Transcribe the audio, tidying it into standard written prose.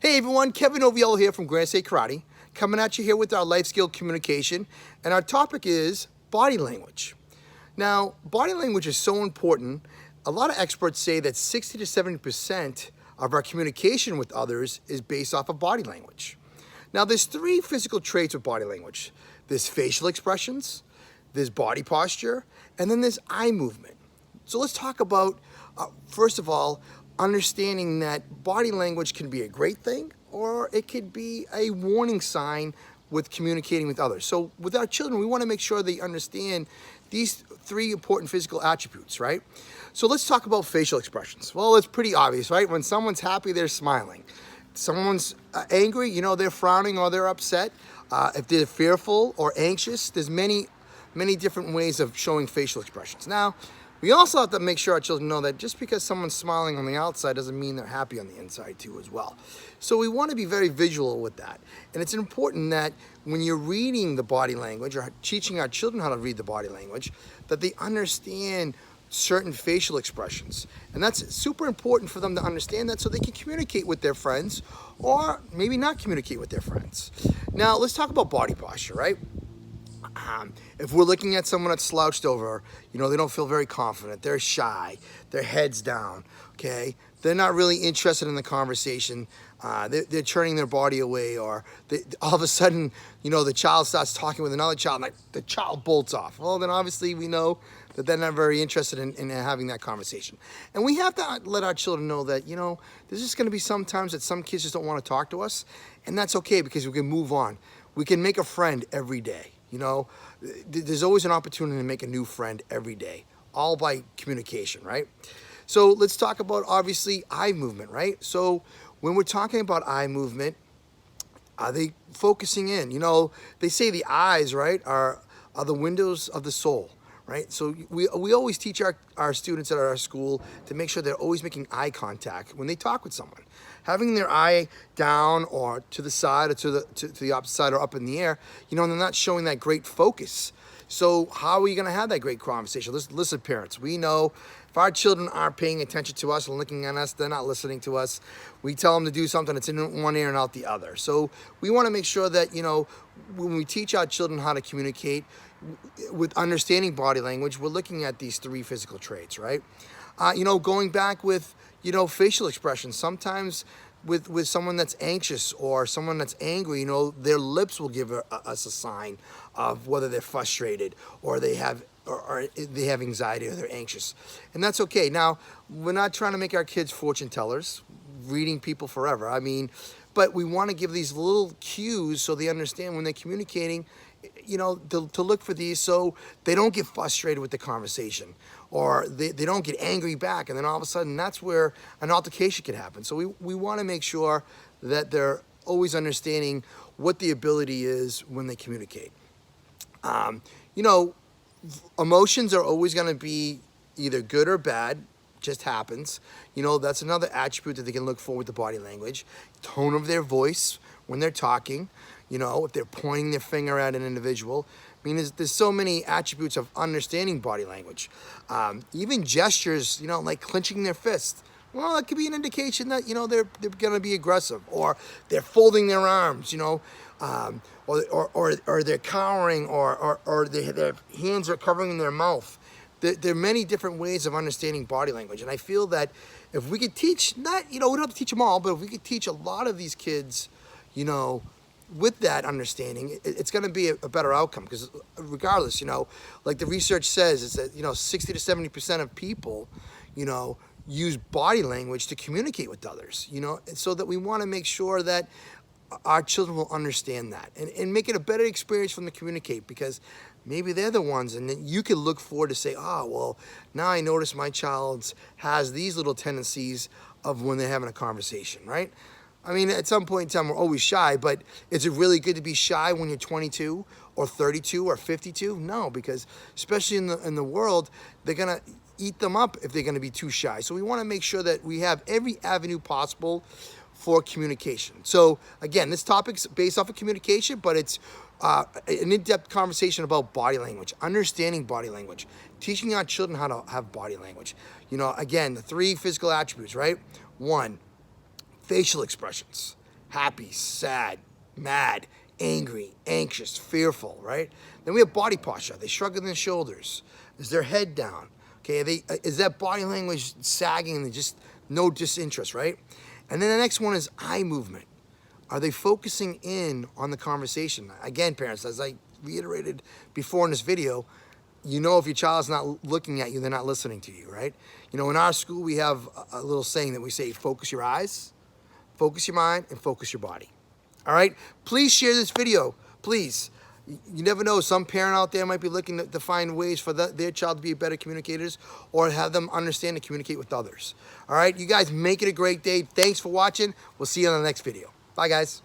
Hey everyone, Kevin Oviello here from Grand State Karate, coming at you here with our life skill communication, and our topic is body language. Now, body language is so important. A lot of experts say that 60 to 70% of our communication with others is based off of body language. Now, there's three physical traits of body language. There's facial expressions, there's body posture, and then there's eye movement. So let's talk about, first of all, understanding that body language can be a great thing or it could be a warning sign with communicating with others. So with our children, we want to make sure they understand these three important physical attributes, right? So let's talk about facial expressions. Well, it's pretty obvious, right? When someone's happy, they're smiling. Someone's angry, they're frowning or they're upset. If they're fearful or anxious, there's many different ways of showing facial expressions. Now, we also have to make sure our children know that just because someone's smiling on the outside doesn't mean they're happy on the inside too as well. So we want to be very visual with that. And it's important that when you're reading the body language or teaching our children how to read the body language, that they understand certain facial expressions. And that's super important for them to understand that so they can communicate with their friends or maybe not communicate with their friends. Now, let's talk about body posture, right? If we're looking at someone that's slouched over, they don't feel very confident, they're shy, their head's down, okay? They're not really interested in the conversation, they're turning their body away, or all of a sudden, the child starts talking with another child, and the child bolts off. Well, then obviously we know that they're not very interested in having that conversation. And we have to let our children know that, there's just gonna be some times that some kids just don't wanna talk to us, and that's okay because we can move on. We can make a friend every day. There's always an opportunity to make a new friend every day, all by communication, right? So let's talk about, obviously, eye movement, right? So when we're talking about eye movement, are they focusing in? They say the eyes, right, are the windows of the soul, right? So we always teach our students at our school to make sure they're always making eye contact when they talk with someone. Having their eye down or to the side or to the opposite side or up in the air, they're not showing that great focus. So how are we going to have that great conversation? Listen, parents, we know if our children aren't paying attention to us and looking at us, they're not listening to us. We tell them to do something, it's in one ear and out the other. So we want to make sure that, when we teach our children how to communicate with understanding body language, we're looking at these three physical traits, right? Going back with, facial expressions, sometimes with someone that's anxious or someone that's angry, their lips will give us a sign of whether they're frustrated or they have anxiety or they're anxious. And that's okay. Now, we're not trying to make our kids fortune tellers, reading people forever. But we want to give these little cues so they understand when they're communicating, to look for these so they don't get frustrated with the conversation or they don't get angry back, and then all of a sudden that's where an altercation can happen. So we want to make sure that they're always understanding what the ability is when they communicate. Emotions are always going to be either good or bad, just happens. That's another attribute that they can look for with the body language. Tone of their voice when they're talking, if they're pointing their finger at an individual. There's so many attributes of understanding body language. Even gestures, like clenching their fist. Well, that could be an indication that, they're going to be aggressive, or they're folding their arms, or they're cowering, or their hands are covering their mouth. There are many different ways of understanding body language. And I feel that if we could teach, we don't have to teach them all, but if we could teach a lot of these kids, with that understanding, it's going to be a better outcome. Because regardless, like the research says, is that, 60 to 70% of people, use body language to communicate with others, so that we want to make sure that our children will understand that and make it a better experience for them to communicate, because maybe they're the ones, and then you can look forward to say, well, now I notice my child has these little tendencies of when they're having a conversation, right? At some point in time, we're always shy, but is it really good to be shy when you're 22 or 32 or 52? No, because especially in the world, they're going to eat them up if they're going to be too shy. So we want to make sure that we have every avenue possible for communication. So again, this topic's based off of communication, but it's an in-depth conversation about body language, understanding body language, teaching our children how to have body language. Again, the three physical attributes, right? 1, facial expressions. happy, sad, mad, angry, anxious, fearful, right? Then we have body posture. They shrug their shoulders. Is their head down? Okay, is that body language sagging and just no disinterest, right? And then the next one is eye movement. Are they focusing in on the conversation? Again, parents, as I reiterated before in this video, you know if your child's not looking at you, they're not listening to you, right? You know, in our school, we have a little saying that we say, focus your eyes, focus your mind, and focus your body. All right? Please share this video, please. You never know, some parent out there might be looking to find ways for their child to be better communicators or have them understand and communicate with others. All right? You guys make it a great day. Thanks for watching. We'll see you on the next video. Bye, guys.